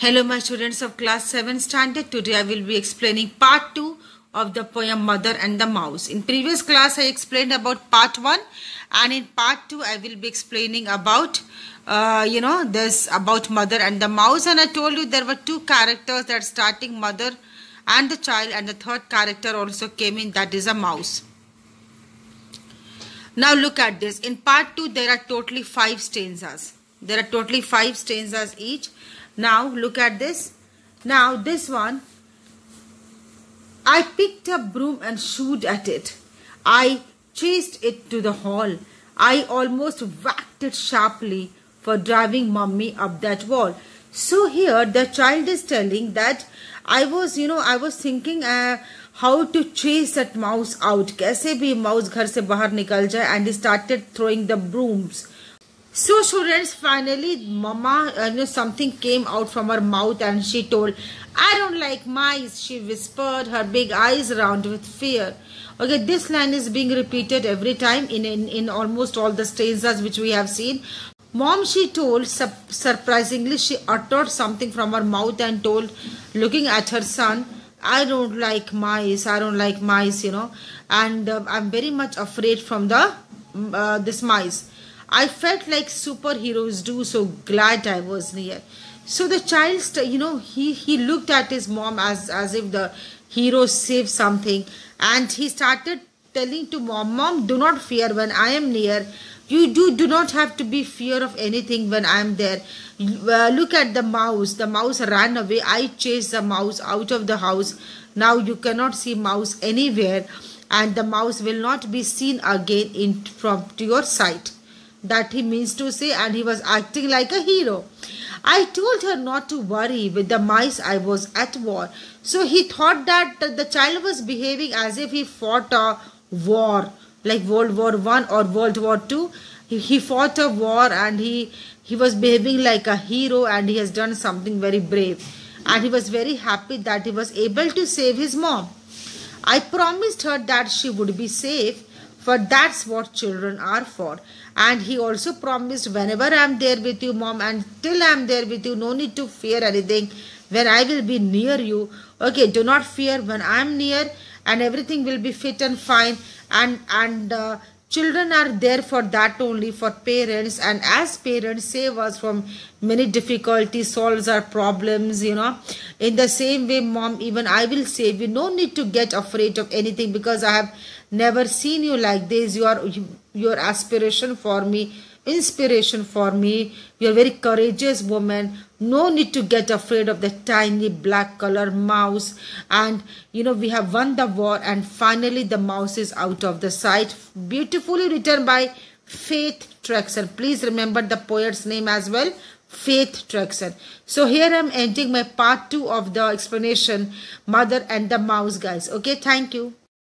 Hello my students of class 7 standard. Today I will be explaining part 2 of the poem Mother and the Mouse. In previous class I explained about part 1 and in part 2 I will be explaining about this about Mother and the Mouse, and I told you there were two characters that starting mother and the child, and the third character also came in, that is a mouse. Now look at this. In part 2 there are totally 5 stanzas. There are totally 5 stanzas each. Now look at this. Now this one, I picked a broom and shooed at it. I chased it to the hall. I almost whacked it sharply for driving mommy up that wall. So here the child is telling that I was thinking how to chase that mouse out. कैसे भी mouse घर से बाहर निकल जाए, and he started throwing the brooms. So students, finally mama, something came out from her mouth and she told, I don't like mice, she whispered, her big eyes round with fear. Okay, this line is being repeated every time in almost all the stanzas which we have seen. Mom, she told, surprisingly she uttered something from her mouth and told, looking at her son, I don't like mice, and I'm very much afraid from this mice. I felt like superheroes do, so glad I was near. So the child, he looked at his mom as if the hero saved something, and he started telling to mom, do not fear when I am near. You do not have to be fear of anything when I am there. Look at the mouse. The mouse ran away. I chased the mouse out of the house. Now you cannot see mouse anywhere, and the mouse will not be seen again from your sight. That he means to say, and he was acting like a hero. I told her not to worry, with the mice I was at war. So he thought that the child was behaving as if he fought a war, like World War I or World War II. He fought a war and he was behaving like a hero, and he has done something very brave. And he was very happy that he was able to save his mom. I promised her that she would be safe, for that's what children are for. And he also promised, whenever I am there with you, mom, and till I am there with you, no need to fear anything when I will be near you. Okay, do not fear when I am near, and everything will be fit and fine. And children are there for that only, for parents, and as parents save us from many difficulties, solves our problems, In the same way, mom, even I will save you. No need to get afraid of anything, because I have never seen you like this. You are your aspiration for me, inspiration for me. You are a very courageous woman. No need to get afraid of the tiny black color mouse. And we have won the war, and finally the mouse is out of the sight. Beautifully written by Faith Trexon. Please remember the poet's name as well, Faith Trexon. So here I am ending my part 2 of the explanation, Mother and the Mouse, guys. Okay, thank you.